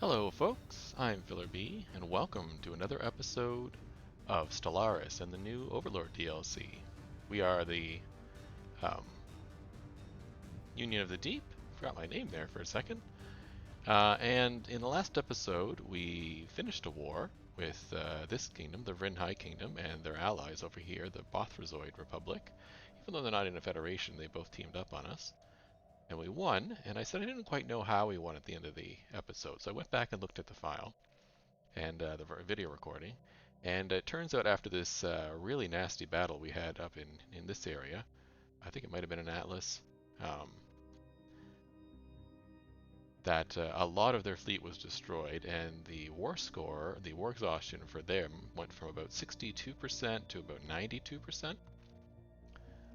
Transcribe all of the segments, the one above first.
Hello, folks. I'm Filler B, and welcome to another episode of Stellaris and the new Overlord DLC. We are the um, Union of the Deep. Forgot my name there for a second. And in the last episode, we finished a war with this kingdom, the Vrinhai Kingdom, and their allies over here, the Bothrazoid Republic. Even though they're not in a federation, they both teamed up on us. And we won, and I said I didn't quite know how we won at the end of the episode, so I went back and looked at the file and the video recording, and it turns out after this really nasty battle we had up in this area, I think it might have been an Atlas, um, that a lot of their fleet was destroyed, and the war score, the war exhaustion for them went from about 62% to about 92%.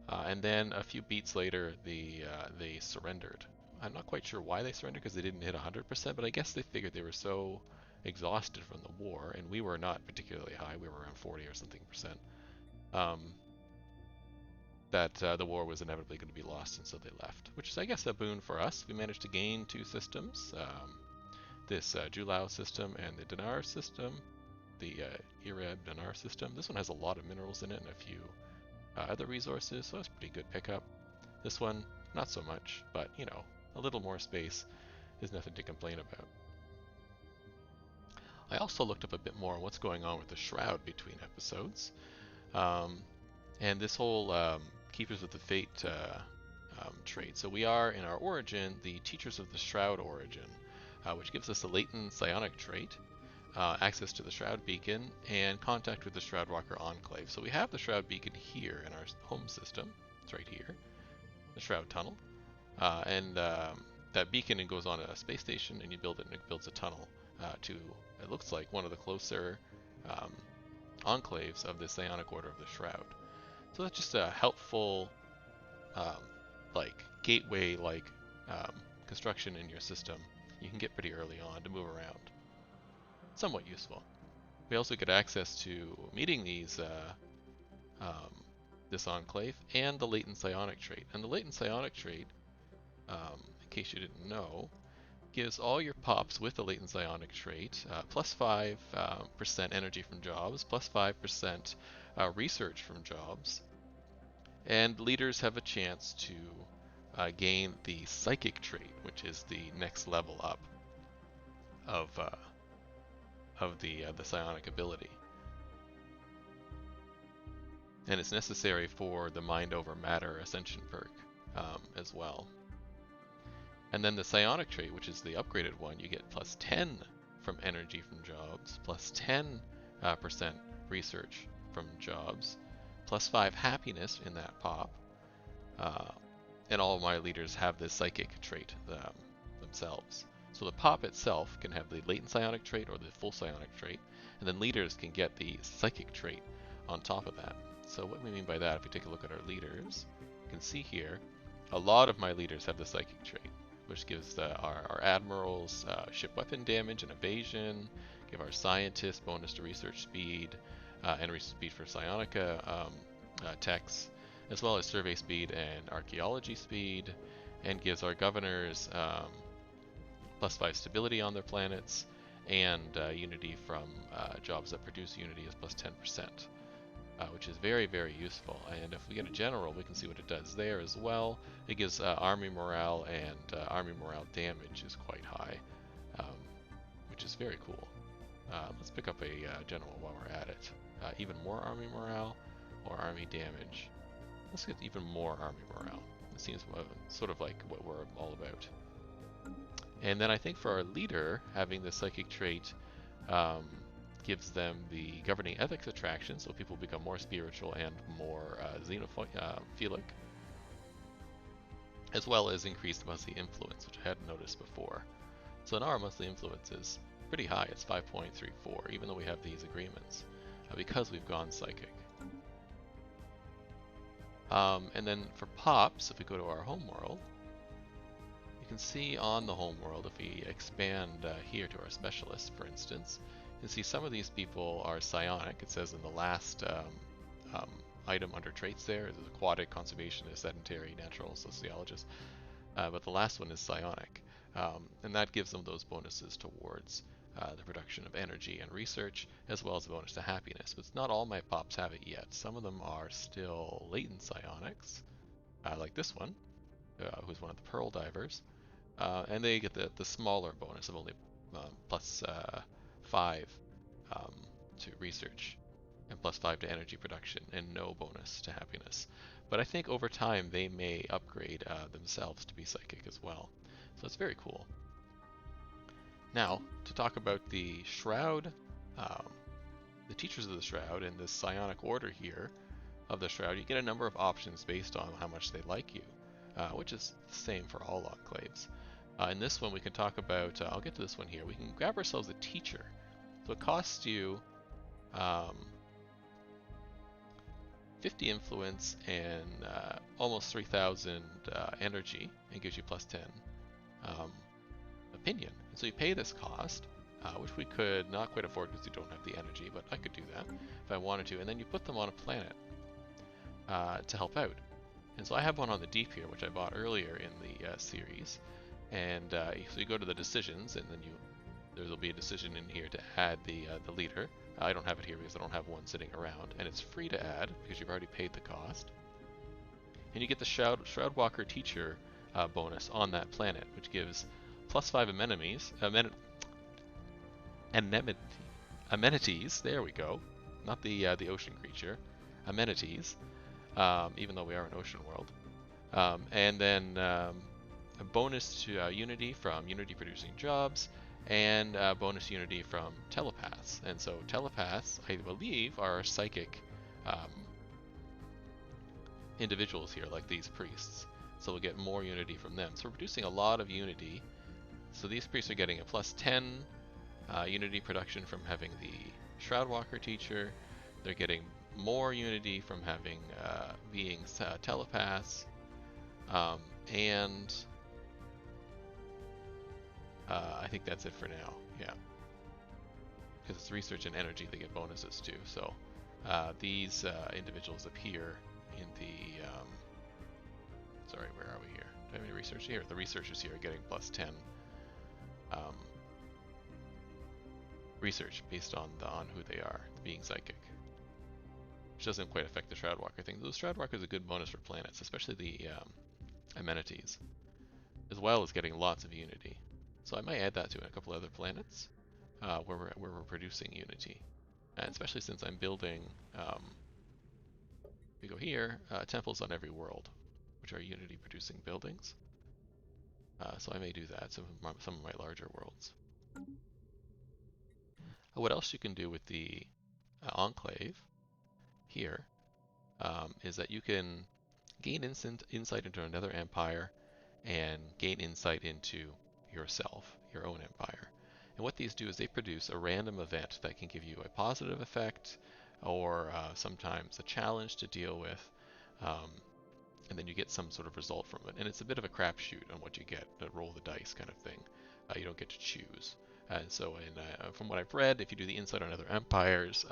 And then a few beats later, they surrendered. I'm not quite sure why they surrendered because they didn't hit 100%, but I guess they figured they were so exhausted from the war, and we were not particularly high. We were around 40 or something percent. Um, that the war was inevitably going to be lost, and so they left, which is, I guess, a boon for us. We managed to gain two systems, this Julau system and the Dinar system, the Ireb Dinar system. This one has a lot of minerals in it and a few other resources, so that's pretty good pickup. This one, not so much, but you know, a little more space is nothing to complain about. I also looked up a bit more on what's going on with the Shroud between episodes, um, and this whole Keepers of the Fate trait. So we are, in our origin, the Teachers of the Shroud origin, which gives us a latent psionic trait, access to the Shroud Beacon, and contact with the Shroud Walker Enclave. So we have the Shroud Beacon here in our home system. It's right here, the Shroud Tunnel. And that beacon, it goes on a space station, and you build it, and it builds a tunnel to, it looks like, one of the closer um, enclaves of the Psionic Order of the Shroud. So that's just a helpful, um, like, gateway-like construction in your system. You can get pretty early on to move around. Somewhat useful. We also get access to meeting these this enclave and the latent psionic trait. And the latent psionic trait, in case you didn't know, gives all your pops with the latent psionic trait plus 5% energy from jobs, plus 5% research from jobs, and leaders have a chance to gain the psychic trait, which is the next level up of the psionic ability. And it's necessary for the Mind Over Matter Ascension perk as well. And then the psionic trait, which is the upgraded one, you get plus 10 from energy from jobs, plus 10% research from jobs, plus 5 happiness in that pop. And all of my leaders have this psychic trait themselves. So the pop itself can have the latent psionic trait or the full psionic trait, and then leaders can get the psychic trait on top of that. So what we mean by that, if we take a look at our leaders, you can see here, a lot of my leaders have the psychic trait, which gives our admirals ship weapon damage and evasion, give our scientists bonus to research speed, and research speed for psionica techs, as well as survey speed and archaeology speed, and gives our governors plus 5 stability on their planets, and unity from jobs that produce unity is plus 10%. Which is very, very useful. And if we get a general, we can see what it does there as well. It gives army morale, and army morale damage is quite high, which is very cool. Let's pick up a general while we're at it. Even more army morale or army damage. Let's get even more army morale. It seems sort of like what we're all about. And then I think for our leader, having the psychic trait gives them the governing ethics attraction, so people become more spiritual and more xenophilic, as well as increased monthly influence, which I hadn't noticed before. So now our monthly influence is pretty high. It's 5.34, even though we have these agreements, because we've gone psychic. And then for pops, if we go to our homeworld, you can see on the homeworld, if we expand here to our specialists, for instance, you can see some of these people are psionic. It says in the last item under traits there is aquatic, conservationist, sedentary, natural, sociologist. But the last one is psionic. And that gives them those bonuses towards the production of energy and research, as well as a bonus to happiness. But not all my pops have it yet. Some of them are still latent psionics, like this one, who's one of the Pearl Divers. And they get the smaller bonus of only plus 5 to research and plus 5 to energy production, and no bonus to happiness. But I think over time they may upgrade themselves to be psychic as well. So it's very cool. Now, to talk about the Shroud, the teachers of the Shroud, and this psionic order here of the Shroud, you get a number of options based on how much they like you, which is the same for all enclaves. In this one, we can talk about, I'll get to this one here, we can grab ourselves a teacher. So it costs you 50 influence and almost 3,000 energy, and gives you plus 10 opinion. And so you pay this cost, which we could not quite afford because you don't have the energy, but I could do that if I wanted to. And then you put them on a planet to help out. And so I have one on the deep here, which I bought earlier in the series. And so you go to the decisions, and then there'll be a decision in here to add the leader. I don't have it here because I don't have one sitting around, and it's free to add because you've already paid the cost. And you get the Shroud Walker Teacher bonus on that planet, which gives plus 5 amenities. There we go. Not the ocean creature. Amenities. Even though we are an ocean world. And then a bonus to unity from unity producing jobs, and bonus unity from telepaths. And so telepaths, I believe, are psychic individuals here, like these priests. So we'll get more unity from them. So we're producing a lot of unity. So these priests are getting a plus 10 unity production from having the Shroud Walker Teacher. They're getting more unity from having being telepaths, and I think that's it for now. Yeah, because it's research and energy, they get bonuses too. So these individuals appear in the sorry, where are we here? Do I have any research here? The researchers here are getting plus 10 research based on who they are, being psychic, which doesn't quite affect the Shroud Walker thing. The Shroud Walker is a good bonus for planets, especially the amenities, as well as getting lots of unity. So I might add that to a couple other planets where we're producing unity, and especially since I'm building. We go here, temples on every world, which are unity producing buildings. So I may do that, some of my larger worlds. What else you can do with the Enclave here is that you can gain insight into another empire and gain insight into yourself, your own empire. And what these do is they produce a random event that can give you a positive effect, or sometimes a challenge to deal with, and then you get some sort of result from it. And it's a bit of a crapshoot on what you get, a roll the dice kind of thing. You don't get to choose. And so from what I've read, if you do the insight on other empires,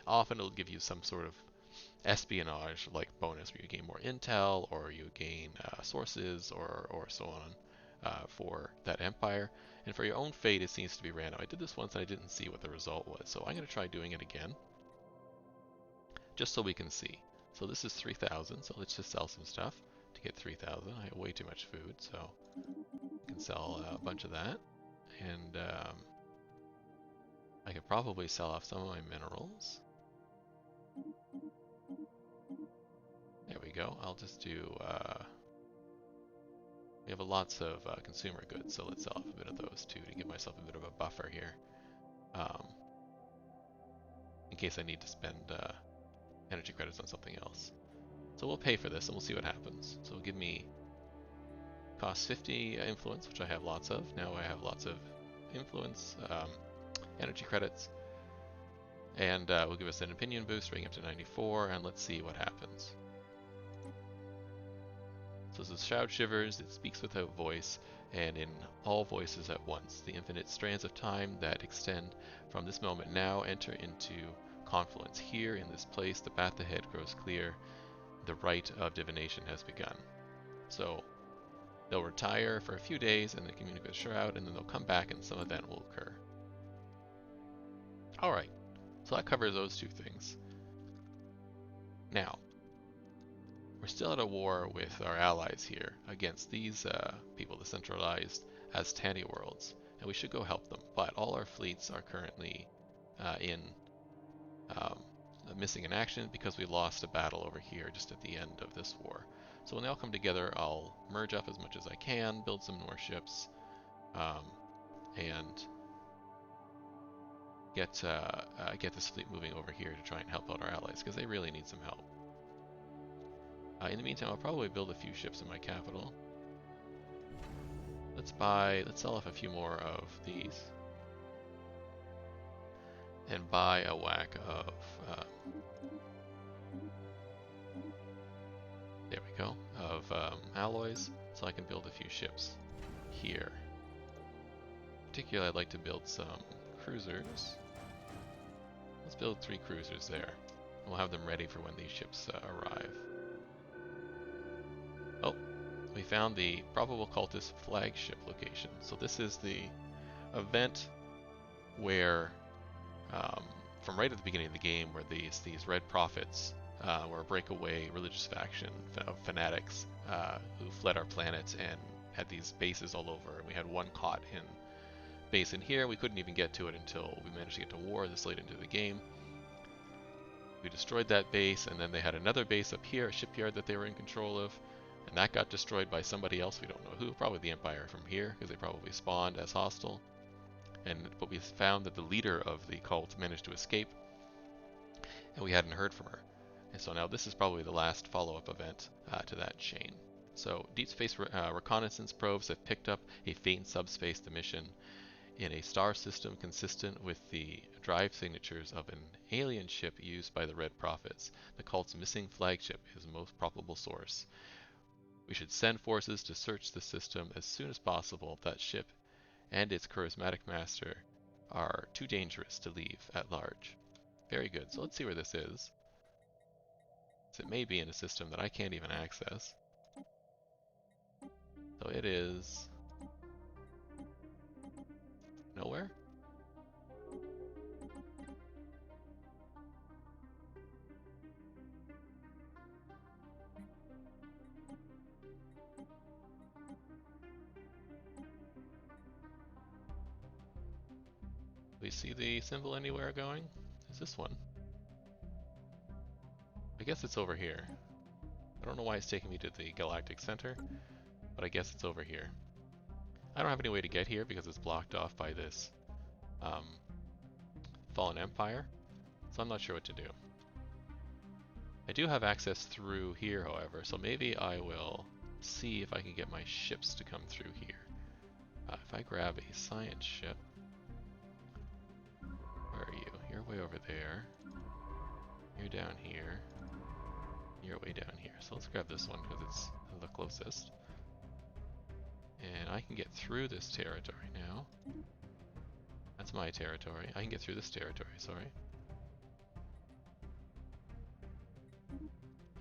often it'll give you some sort of espionage like bonus where you gain more intel, or you gain sources, or so on for that empire. And for your own fate, it seems to be random. I did this once and I didn't see what the result was, so I'm going to try doing it again just so we can see. So this is 3,000, so let's just sell some stuff to get 3,000. I have way too much food, so I can sell a bunch of that. And I could probably sell off some of my minerals. There we go. I'll just do, we have lots of consumer goods, so let's sell off a bit of those too to give myself a bit of a buffer here. In case I need to spend energy credits on something else. So we'll pay for this and we'll see what happens. So it'll give me, cost 50 influence, which I have lots of. Now I have lots of influence, energy credits. And will give us an opinion boost, rating up to 94, and let's see what happens. So this is Shroud shivers, it speaks without voice, and in all voices at once. The infinite strands of time that extend from this moment now enter into confluence. Here, in this place, the path ahead grows clear. The rite of divination has begun. So, They'll retire for a few days and then communicate with Shroud, and then they'll come back and some event will occur. Alright, so that covers those two things. Now, we're still at a war with our allies here against these people, the centralized Aztani worlds, and we should go help them. But all our fleets are currently missing in action because we lost a battle over here just at the end of this war. So when they all come together, I'll merge up as much as I can, build some more ships, and get this fleet moving over here to try and help out our allies because they really need some help. In the meantime, I'll probably build a few ships in my capital. Let's sell off a few more of these, and buy a whack of, there we go, of alloys, so I can build a few ships here. Particularly, I'd like to build some cruisers. Let's build 3 cruisers there, and we'll have them ready for when these ships arrive. Oh, we found the probable cultist flagship location. So this is the event where, from right at the beginning of the game, where these red prophets were a breakaway religious faction of fanatics who fled our planet and had these bases all over. And we had one caught in base in here. We couldn't even get to it until we managed to get to war this late into the game. We destroyed that base, and then they had another base up here, a shipyard that they were in control of. And that got destroyed by somebody else, we don't know who, probably the Empire from here, because they probably spawned as hostile. But we found that the leader of the cult managed to escape, and we hadn't heard from her. And so now this is probably the last follow-up event to that chain. So deep space reconnaissance probes have picked up a faint subspace mission in a star system consistent with the drive signatures of an alien ship used by the Red Prophets. The cult's missing flagship is the most probable source. We should send forces to search the system as soon as possible. That ship and its charismatic master are too dangerous to leave at large. Very good. So let's see where this is. So it may be in a system that I can't even access. So it is nowhere? We see the symbol anywhere going? Is this one? I guess it's over here. I don't know why it's taking me to the Galactic Center, but I guess it's over here. I don't have any way to get here because it's blocked off by this Fallen Empire, so I'm not sure what to do. I do have access through here, however, so maybe I will see if I can get my ships to come through here. If I grab a science ship, where are you? You're way over there. You're down here. You're way down here. So let's grab this one because it's the closest. And I can get through this territory now. That's my territory. I can get through this territory, sorry.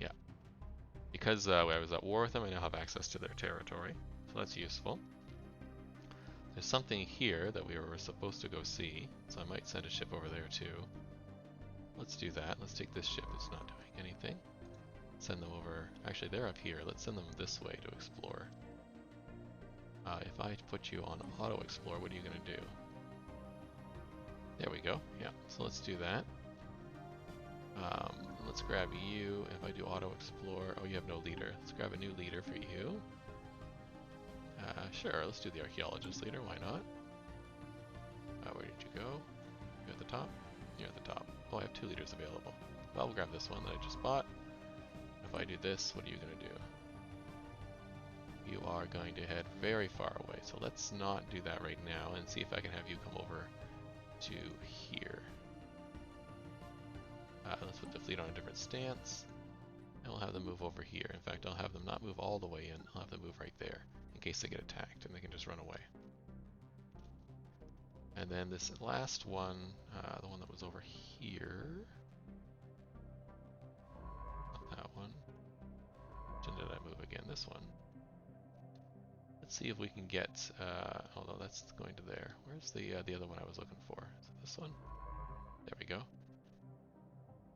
Yeah. Because I was at war with them, I now have access to their territory. So that's useful. There's something here that we were supposed to go see, so I might send a ship over there too. Let's do that. Let's take this ship that's not doing anything. Send them over. Actually, they're up here. Let's send them this way to explore. If I put you on auto explore, what are you going to do? There we go. Yeah, so let's do that. Let's grab you. If I do auto explore, oh, you have no leader. Let's grab a new leader for you. Sure, let's do the archaeologist leader. Why not? Where did you go? You're at the top? You're at the top. Oh, I have 2 leaders available. Well, we'll grab this one that I just bought. If I do this, what are you going to do? You are going to head very far away, so let's not do that right now and see if I can have you come over to here. Let's put the fleet on a different stance, and we'll have them move over here. In fact, I'll have them not move all the way in, I'll have them move right there, in case they get attacked, and they can just run away. And then this last one, the one that was over here, not that one. Which one did I move again? This one. Let's see if we can get, although that's going to there. Where's the other one I was looking for? Is it this one? There we go.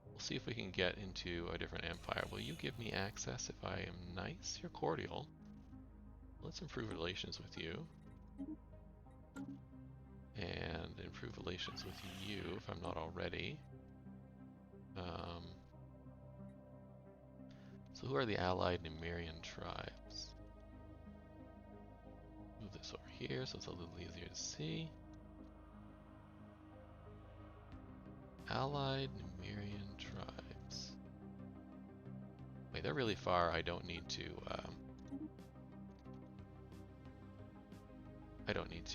We'll see if we can get into a different empire. Will you give me access if I am nice? You're cordial. Let's improve relations with you. And improve relations with you if I'm not already. So who are the allied Nemerian tribes? Move this over here so it's a little easier to see. Allied Nemerian tribes. Wait, they're really far. I don't need to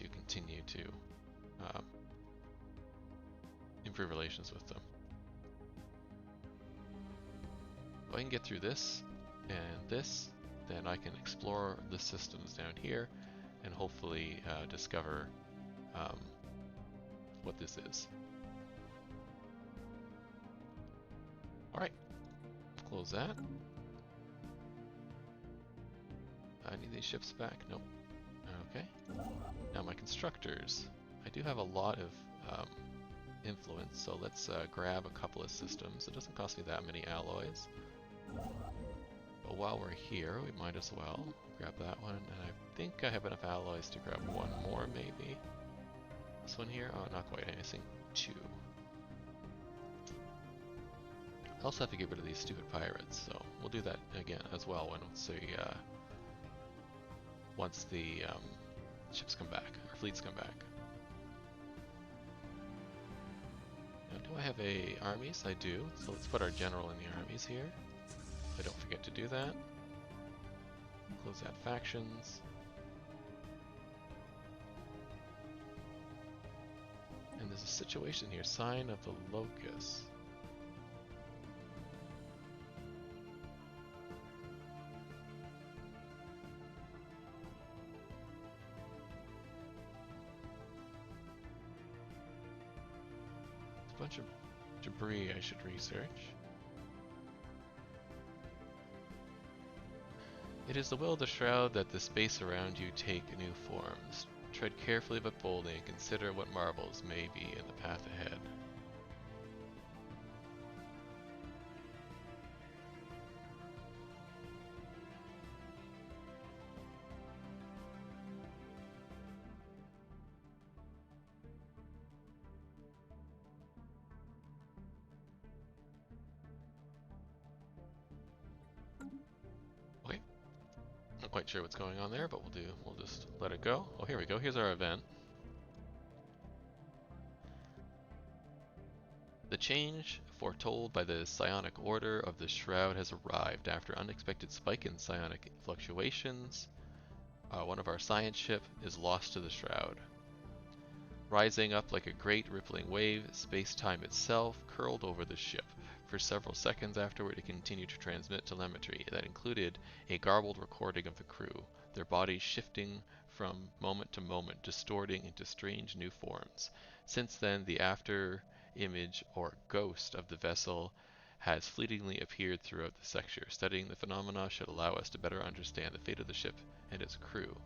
continue to improve relations with them. If I can get through this and this, then I can explore the systems down here and hopefully discover what this is. Alright, close that. I need these ships back. Nope. Okay. Now my constructors. I do have a lot of influence, so let's grab a couple of systems. It doesn't cost me that many alloys. But while we're here, we might as well grab that one. And I think I have enough alloys to grab one more, maybe. This one here? Oh, not quite. I think 2. I also have to get rid of these stupid pirates, so we'll do that again as well once the ships come back, or fleets come back. Now, do I have armies? I do. So let's put our general in the armies here. I don't forget to do that. Close out factions. And there's a situation here. Sign of the Locust. A bunch of debris I should research. It is the will of the Shroud that the space around you take new forms. Tread carefully but boldly and consider what marvels may be in the path ahead. Quite sure what's going on there, but we'll just let it go. Oh, here we go. Here's our event. The change foretold by the psionic order of the Shroud has arrived. After unexpected spike in psionic fluctuations, one of our science ship is lost to the Shroud. Rising up like a great rippling wave, space-time itself curled over the ship. For several seconds afterward, it continued to transmit telemetry that included a garbled recording of the crew, their bodies shifting from moment to moment, distorting into strange new forms. Since then, the after image or ghost of the vessel has fleetingly appeared throughout the sector. Studying the phenomena should allow us to better understand the fate of the ship and its crew.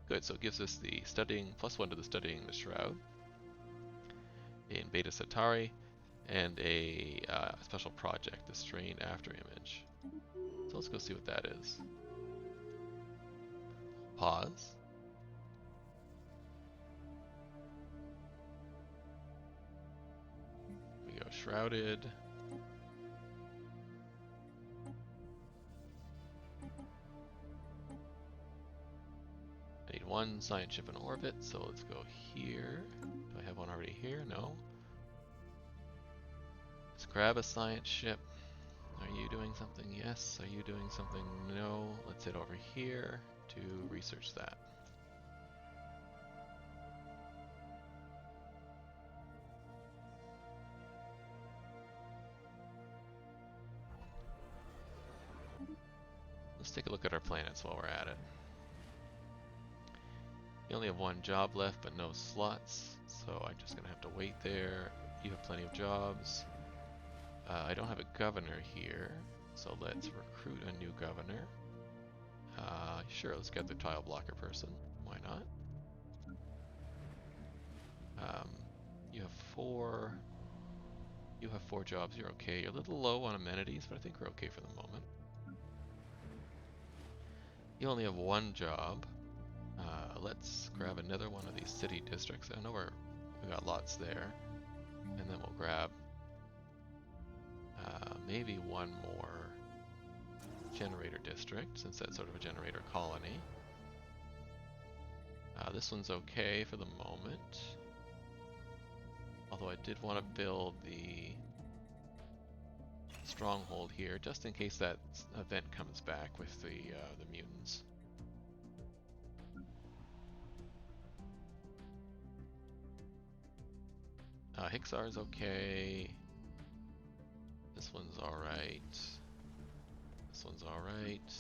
Good, so it gives us the studying, +1 to the studying the Shroud in Beta Centauri, and a special project, the strained after image. So let's go see what that is. Pause. We go shrouded. I need one science ship in orbit, so let's go here. Do I have one already here? No. Let's grab a science ship. Are you doing something? Yes. Are you doing something? No. Let's head over here to research that. Let's take a look at our planets while we're at it. You only have one job left, but no slots, so I'm just gonna have to wait there. You have plenty of jobs. I don't have a governor here, so let's recruit a new governor. Sure, let's get the tile blocker person. Why not? You have four. You have 4 jobs. You're okay. You're a little low on amenities, but I think we're okay for the moment. You only have 1 job. Let's grab another one of these city districts. I know we got lots there, and then we'll grab maybe 1 more generator district, since that's sort of a generator colony. This one's okay for the moment. Although I did want to build the stronghold here, just in case that event comes back with the mutants. Hixar's okay. This one's alright. This one's alright.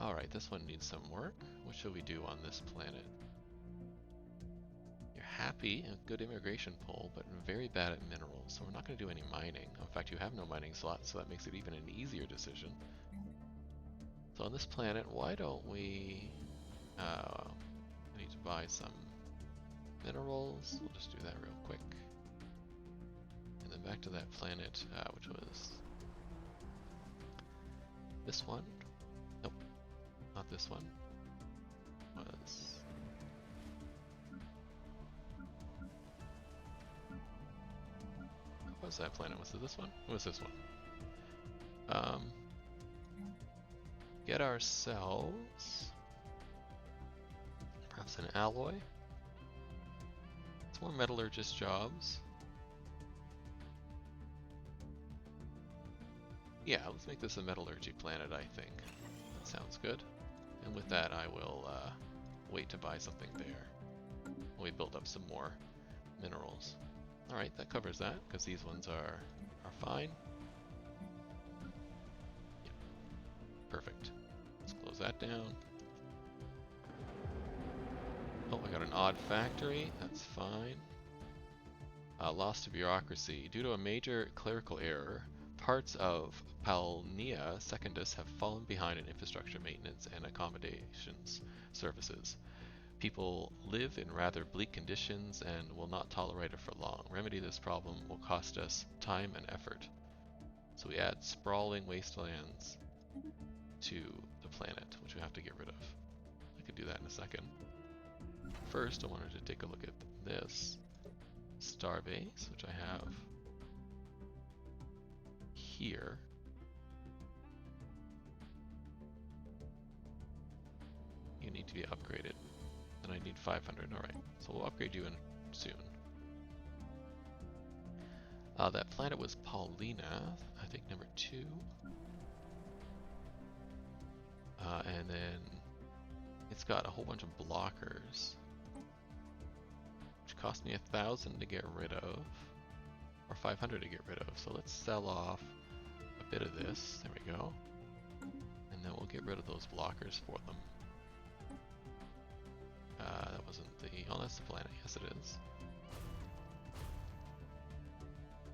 Alright, this one needs some work. What should we do on this planet? You're happy, a good immigration pull, but very bad at minerals, so we're not going to do any mining. In fact, you have no mining slots, so that makes it even an easier decision. So on this planet, why don't we... I need to buy some minerals. We'll just do that real quick. And then back to that planet, which was this one. Nope, not this one. Was what was that planet? Was it this one? It was this one. Get ourselves perhaps an alloy. It's more metallurgist jobs. Yeah, let's make this a metallurgy planet, I think. That sounds good. And with that, I will wait to buy something there. We build up some more minerals. Alright, that covers that, because these ones are fine. Yep. Perfect. Let's close that down. Oh, I got an odd factory. That's fine. Loss to bureaucracy. Due to a major clerical error, parts of Palnia Secundus have fallen behind in infrastructure maintenance and accommodations services. People live in rather bleak conditions and will not tolerate it for long. Remedy this problem will cost us time and effort. So we add sprawling wastelands to the planet, which we have to get rid of. I could do that in a second. First, I wanted to take a look at this starbase, which I have here. You need to be upgraded. And I need 500. Alright, so we'll upgrade you in soon. That planet was Paulina, I think number 2. And then it's got a whole bunch of blockers, which cost me 1,000 to get rid of, or 500 to get rid of. So let's sell off a bit of this. There we go. And then we'll get rid of those blockers for them. That wasn't the... Oh, that's the planet. Yes, it is.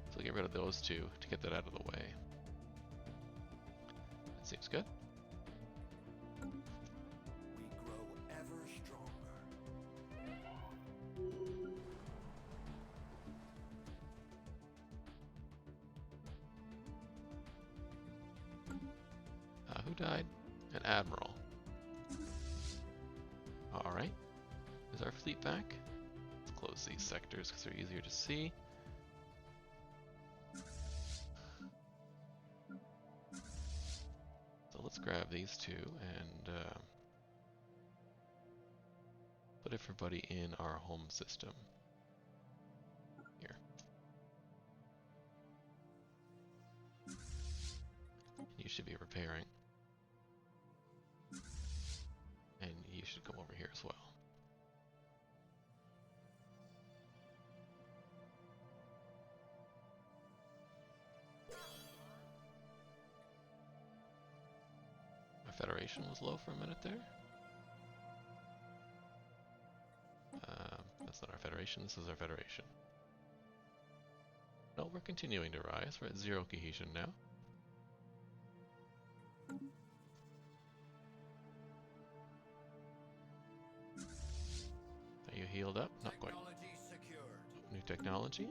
So we'll get rid of those two to get that out of the way. That seems good. We grow ever stronger. Who died? An admiral. Alright. Is our fleet back? Let's close these sectors because they're easier to see. So let's grab these two and put everybody in our home system. Here. You should be repairing. And you should come over here as well. My Federation was low for a minute there. That's not our Federation, this is our Federation. No, we're continuing to rise. We're at 0 cohesion now. healed up. Not quite. Technology secured. New technology.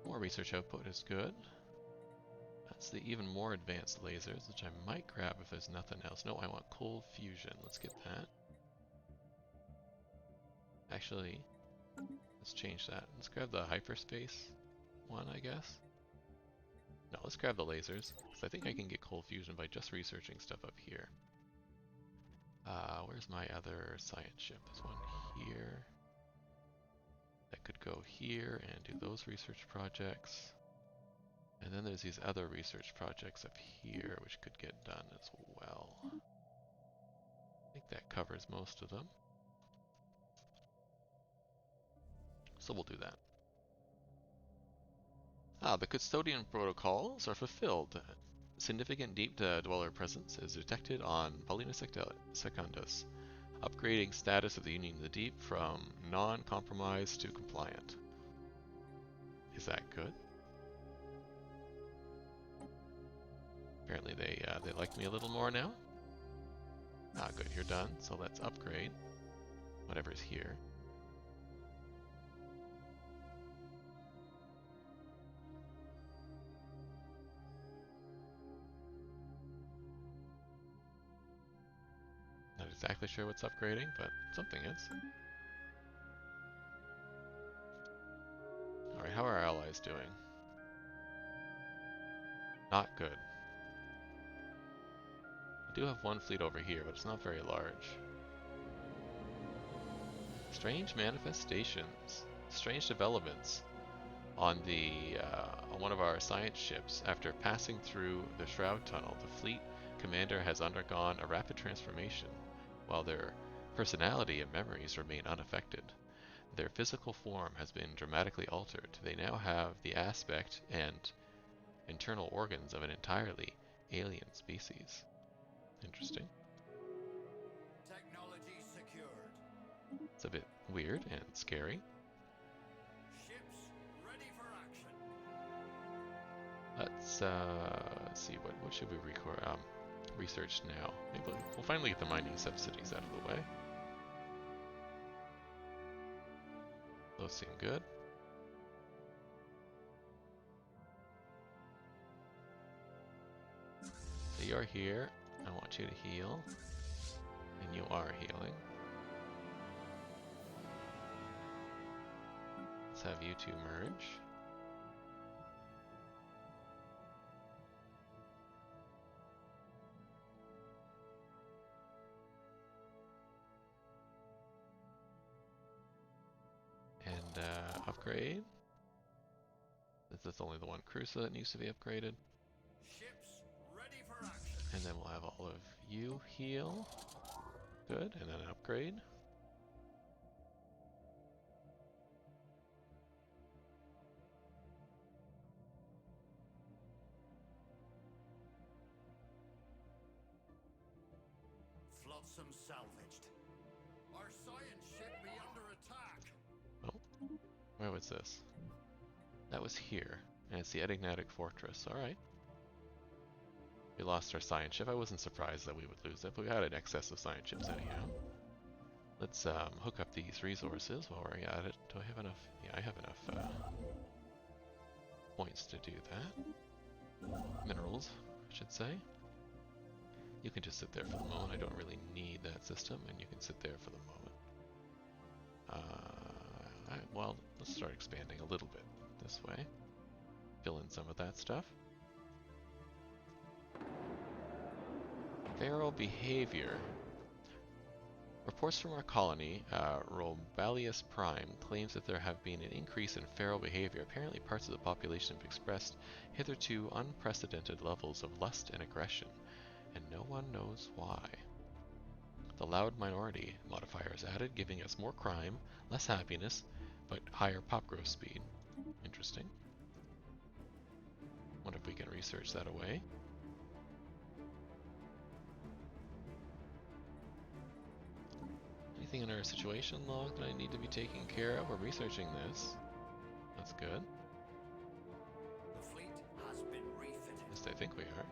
More research output is good. That's the even more advanced lasers, which I might grab if there's nothing else. No, I want cold fusion. Let's get that. Actually, let's change that. Let's grab the hyperspace one, I guess. No, let's grab the lasers, because I think I can get cold fusion by just researching stuff up here. Where's my other science ship? There's one here. That could go here and do those research projects. And then there's these other research projects up here, which could get done as well. I think that covers most of them. So we'll do that. The custodian protocols are fulfilled. Significant deep dweller presence is detected on Paulina Secundus, upgrading status of the Union of the Deep from non-compromised to compliant. Is that good? Apparently they like me a little more now. Good, you're done. So let's upgrade whatever's here. Not exactly sure what's upgrading, but something is. Alright, how are our allies doing? Not good. I do have one fleet over here, but it's not very large. Strange manifestations, strange developments on one of our science ships. After passing through the Shroud tunnel, the fleet commander has undergone a rapid transformation, while their personality and memories remain unaffected. Their physical form has been dramatically altered. They now have the aspect and internal organs of an entirely alien species. Interesting. Technology secured. It's a bit weird and scary. Ships ready for action. Let's see, what should we research now? Maybe we'll finally get the mining subsidies out of the way. Those seem good. So you're here. I want you to heal. And you are healing. Let's have you two merge. And upgrade. This is only the one cruiser that needs to be upgraded. Ships ready for action. And then we'll have all of you heal. Good, and then upgrade. Flotsam salvaged. Our science ship be under attack. Oh, where was this? That was here, and it's the enigmatic fortress. Alright. We lost our science ship. I wasn't surprised that we would lose it, but we had an excess of science ships anyhow. Let's hook up these resources while we're at it. Do I have enough? Yeah, I have enough points to do that. Minerals, I should say. You can just sit there for the moment. I don't really need that system, and you can sit there for the moment. Well, let's start expanding a little bit this way. Fill in some of that stuff. Feral behavior. Reports from our colony, Robalius Prime, claims that there have been an increase in feral behavior. Apparently parts of the population have expressed hitherto unprecedented levels of lust and aggression, and no one knows why. The loud minority modifier is added, giving us more crime, less happiness, but higher pop growth speed. Interesting. Wonder if we can research that away. Anything in our situation log that I need to be taking care of? We're researching this. That's good. The fleet has been refitted. At least I think we are.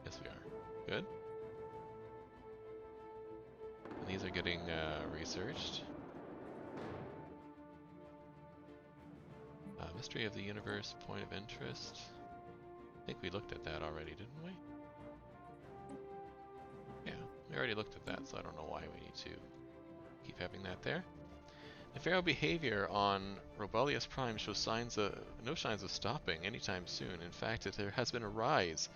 Yes, we are. Good. And these are getting researched. Mystery of the universe, point of interest. I think we looked at that already, didn't we? Yeah, we already looked at that, so I don't know why we need to keep having that there. Nefarious behavior on Robelius Prime shows no signs of stopping anytime soon. In fact, there has been a rise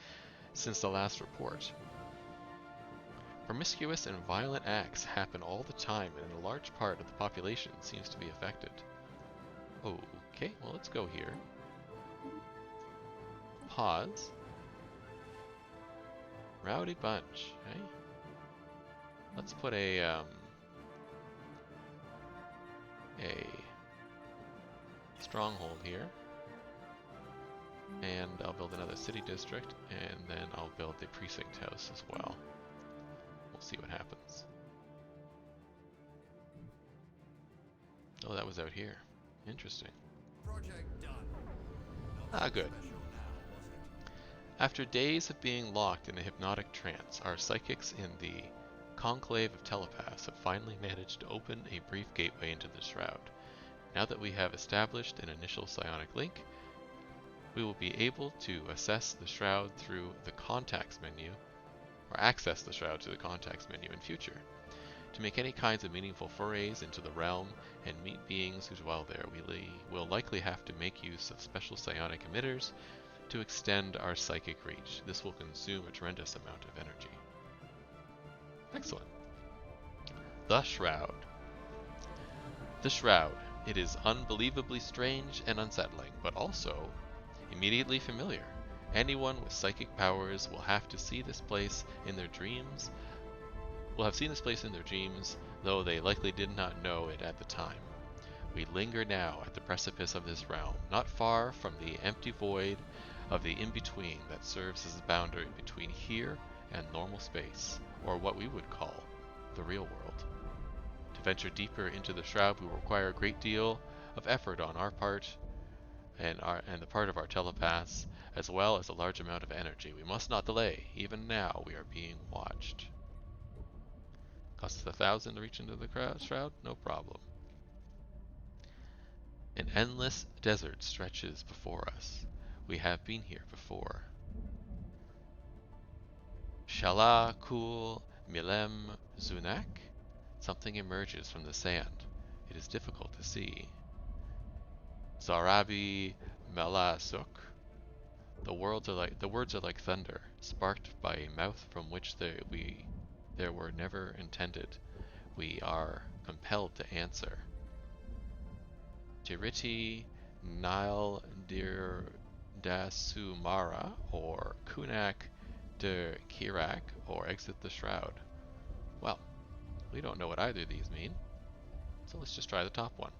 since the last report. Promiscuous and violent acts happen all the time, and a large part of the population seems to be affected. Okay, well, let's go here. Pause. Rowdy bunch, okay? Let's put a stronghold here. And I'll build another city district, and then I'll build the precinct house as well. We'll see what happens. Oh, that was out here. Interesting. Project done. Good. After days of being locked in a hypnotic trance, our psychics in the conclave of telepaths have finally managed to open a brief gateway into the Shroud. Now that we have established an initial psionic link, we will be able to access the Shroud through the contacts menu in future. To make any kinds of meaningful forays into the realm and meet beings who dwell there, we will likely have to make use of special psionic emitters to extend our psychic reach. This will consume a tremendous amount of energy. Excellent. The Shroud. The Shroud. It is unbelievably strange and unsettling, but also immediately familiar. Anyone with psychic powers will have seen this place in their dreams, though they likely did not know it at the time. We linger now at the precipice of this realm, not far from the empty void of the in-between that serves as a boundary between here and normal space, or what we would call the real world. To venture deeper into the Shroud will require a great deal of effort on our part and the part of our telepaths, as well as a large amount of energy. We must not delay. Even now, we are being watched. Costs 1,000 to reach into the Shroud? No problem. An endless desert stretches before us. We have been here before. Shala Kul Milem Zunak? Something emerges from the sand. It is difficult to see. Zarabi Melasuk? The words are like thunder, sparked by a mouth from which there were never intended. We are compelled to answer. Tiriti Nile Dir Dasumara, or Kunak de Kirak, or exit the Shroud. Well, we don't know what either of these mean, so let's just try the top one.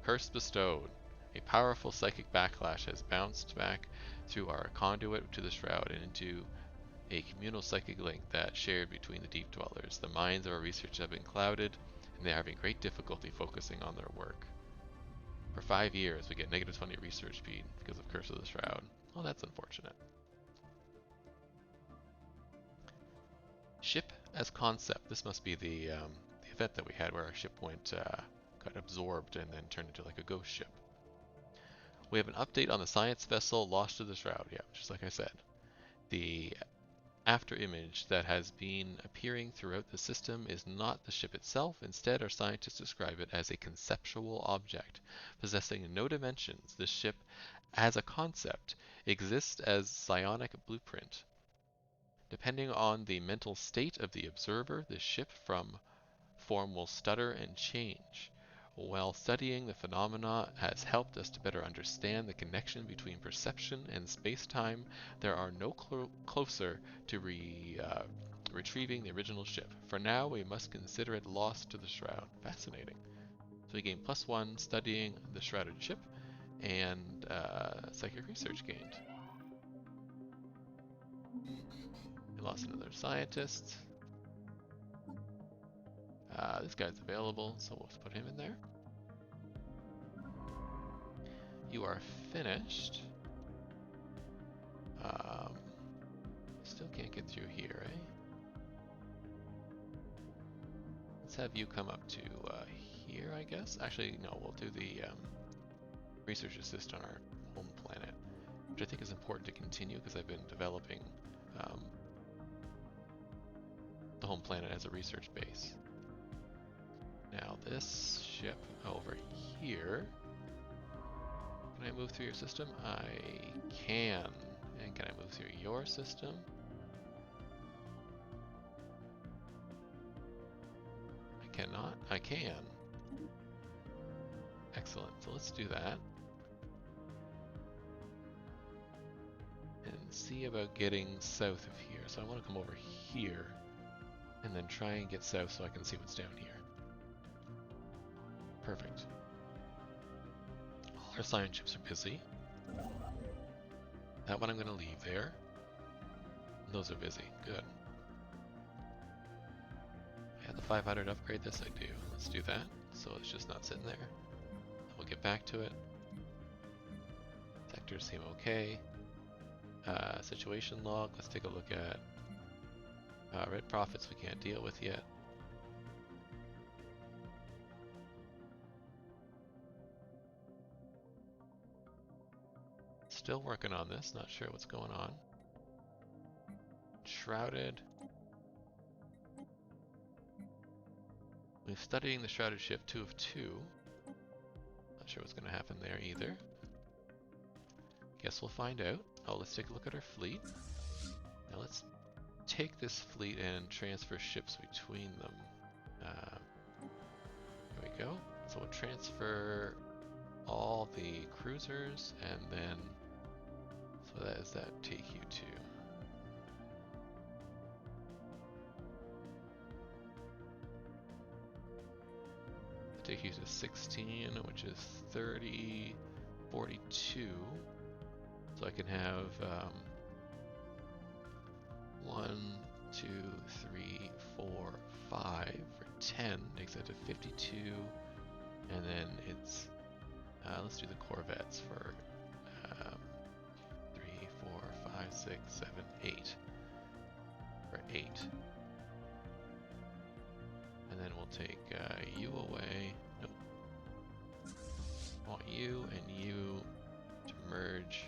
Curse bestowed. A powerful psychic backlash has bounced back through our conduit to the Shroud and into a communal psychic link that shared between the deep dwellers. The minds of our researchers have been clouded, and they are having great difficulty focusing on their work. For 5 years, we get negative 20 research speed because of Curse of the Shroud. Well, that's unfortunate. Ship as concept. This must be the event that we had where our ship got absorbed and then turned into like a ghost ship. We have an update on the science vessel lost to the Shroud. Yeah, just like I said. The after image that has been appearing throughout the system is not the ship itself. Instead, our scientists describe it as a conceptual object possessing no dimensions. This ship, as a concept, exists as psionic blueprint. Depending on the mental state of the observer, the ship form will stutter and change. While studying the phenomena has helped us to better understand the connection between perception and space-time, there are no closer to retrieving the original ship. For now, we must consider it lost to the Shroud. Fascinating. So we gain +1 studying the shrouded ship, and psychic research gained. We lost another scientist. This guy's available, so we'll put him in there. You are finished. Still can't get through here, eh? have you come up to here, I guess. Actually, no, we'll do the research assist on our home planet, which I think is important to continue because I've been developing the home planet as a research base. Now this ship over here, can I move through your system? I can. And can I move through your system? I cannot. I can. Excellent. So let's do that. And see about getting south of here. So I want to come over here and then try and get south so I can see what's down here. Perfect. All our science ships are busy. That one I'm going to leave there. Those are busy. Good. I had the 500 upgrade this? I do. Let's do that. So it's just not sitting there. We'll get back to it. Sectors seem okay. Situation log. Let's take a look at red profits we can't deal with yet. Still working on this, not sure what's going on. Shrouded. We're studying the Shrouded ship 2 of 2. Not sure what's going to happen there either. Guess we'll find out. Oh, let's take a look at our fleet. Now let's take this fleet and transfer ships between them. There we go. So we'll transfer all the cruisers and then, so that is that take you to. Take you to 16, which is 30, 42. So I can have 1, 2, 3, 4, 5 for 10, takes that to 52, and then it's let's do the Corvettes for 3, 4, 5, 6, 7, 8 for 8. And then we'll take you away. Nope. I want you and you to merge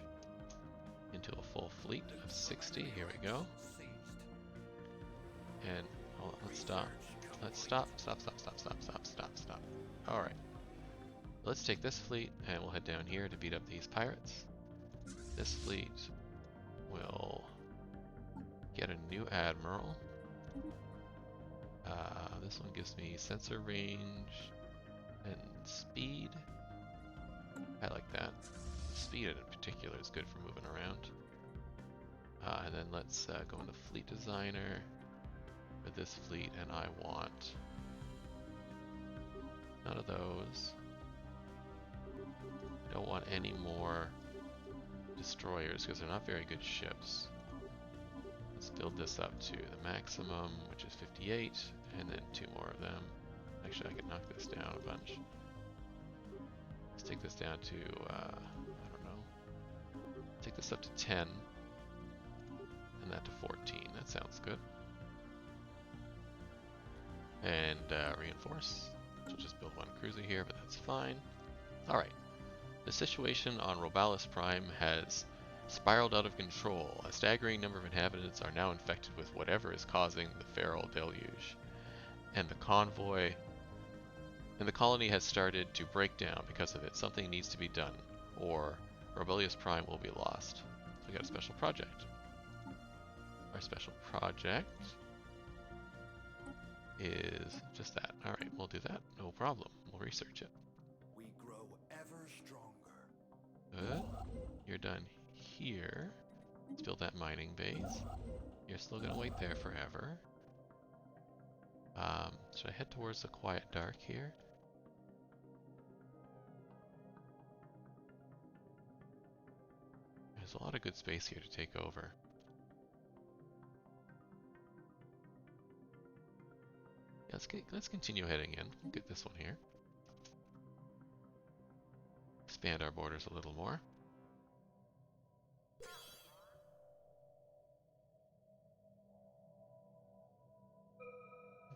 into a full fleet of 60. Here we go. And hold on, let's stop. Let's stop. Alright. Let's take this fleet and we'll head down here to beat up these pirates. This fleet will get a new admiral. This one gives me sensor range and speed. I like that. Speed in particular is good for moving around. And then let's go into fleet designer for this fleet, and I want none of those. Don't want any more destroyers because they're not very good ships. Let's build this up to the maximum, which is 58, and then 2 more of them. Actually, I could knock this down a bunch. Let's take this down to, I don't know. Take this up to 10, and that to 14. That sounds good. And reinforce. So just build 1 cruiser here, but that's fine. Alright. The situation on Robalis Prime has spiraled out of control. A staggering number of inhabitants are now infected with whatever is causing the feral deluge. And the colony has started to break down because of it. Something needs to be done, or Robalis Prime will be lost. We got a special project. Our special project is just that. Alright, we'll do that. No problem. We'll research it. We grow ever stronger. Good. You're done here. Let's build that mining base. You're still gonna wait there forever. Should I head towards the quiet dark here? There's a lot of good space here to take over. Yeah, let's continue heading in. We'll get this one here. Expand our borders a little more.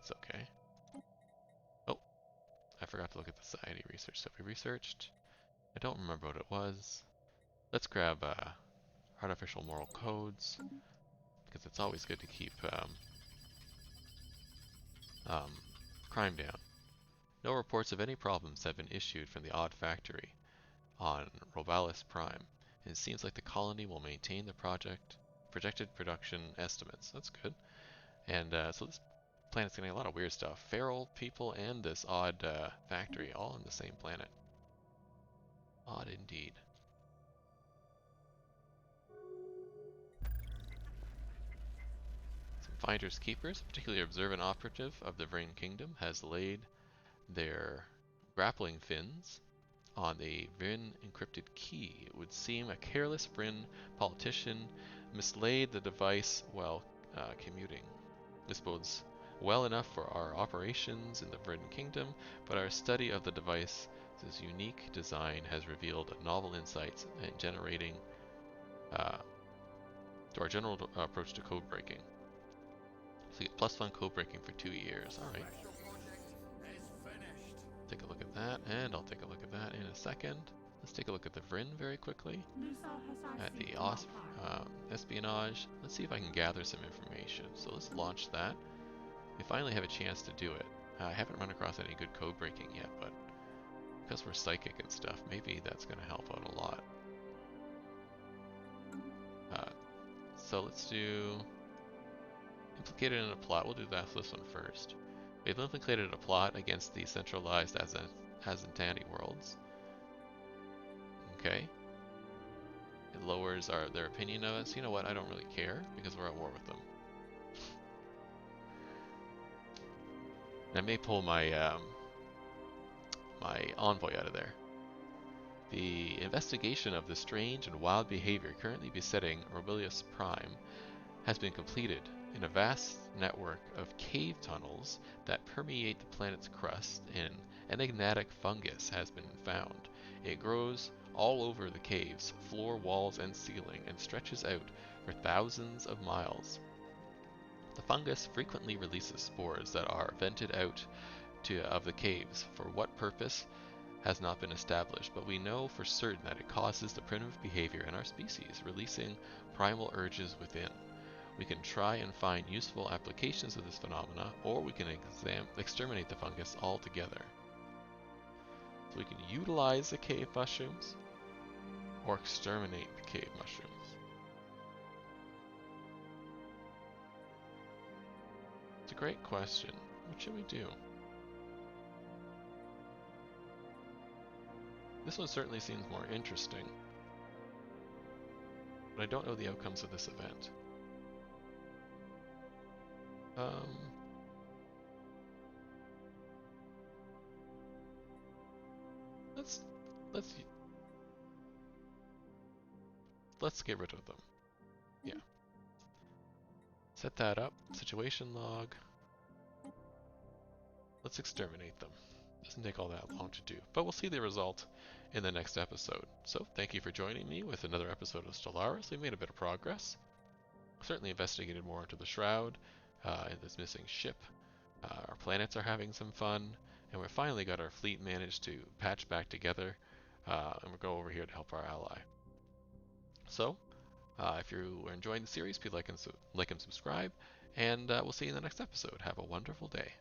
It's okay. forgot to look at the society research. So we researched. I don't remember what it was. Let's grab artificial moral codes, because it's always good to keep crime down. No reports of any problems have been issued from the Odd Factory on Robalis Prime. It seems like the colony will maintain the projected production estimates. That's good. And so this planet's getting a lot of weird stuff. Feral people and this odd factory all on the same planet. Odd indeed. Some finders keepers, particularly observant operative of the Vryn Kingdom, has laid their grappling fins on the Vryn encrypted key. It would seem a careless Vryn politician mislaid the device while commuting. This bodes well enough for our operations in the Vryn Kingdom, but our study of the device's unique design has revealed novel insights in generating to our general approach to code breaking. So you get +1 code breaking for 2 years. All right. Take a look at that, and I'll take a look at that in a second. Let's take a look at the Vryn very quickly. At the espionage. Let's see if I can gather some information. So let's launch that. We finally have a chance to do it. I haven't run across any good code breaking yet, but because we're psychic and stuff, maybe that's going to help out a lot. So let's do implicated in a plot. We'll do this one first. We've implicated a plot against the centralized Azantani worlds. Okay. It lowers their opinion of us. You know what? I don't really care because we're at war with them. I may pull my my envoy out of there. The investigation of the strange and wild behavior currently besetting Robilius Prime has been completed. In a vast network of cave tunnels that permeate the planet's crust, an enigmatic fungus has been found. It grows all over the cave's floor, walls, and ceiling, and stretches out for thousands of miles. The fungus frequently releases spores that are vented out of the caves. For what purpose has not been established, but we know for certain that it causes the primitive behavior in our species, releasing primal urges within. We can try and find useful applications of this phenomena, or we can exterminate the fungus altogether. So we can utilize the cave mushrooms, or exterminate the cave mushrooms. It's a great question. What should we do? This one certainly seems more interesting, but I don't know the outcomes of this event. Let's get rid of them. Yeah. Set that up. Situation log. Let's exterminate them. Doesn't take all that long to do, but we'll see the result in the next episode. So thank you for joining me with another episode of Stellaris. We made a bit of progress. Certainly investigated more into the Shroud and this missing ship. Our planets are having some fun, and we finally got our fleet managed to patch back together, and we'll go over here to help our ally. So, if you are enjoying the series, please like and subscribe, and we'll see you in the next episode. Have a wonderful day.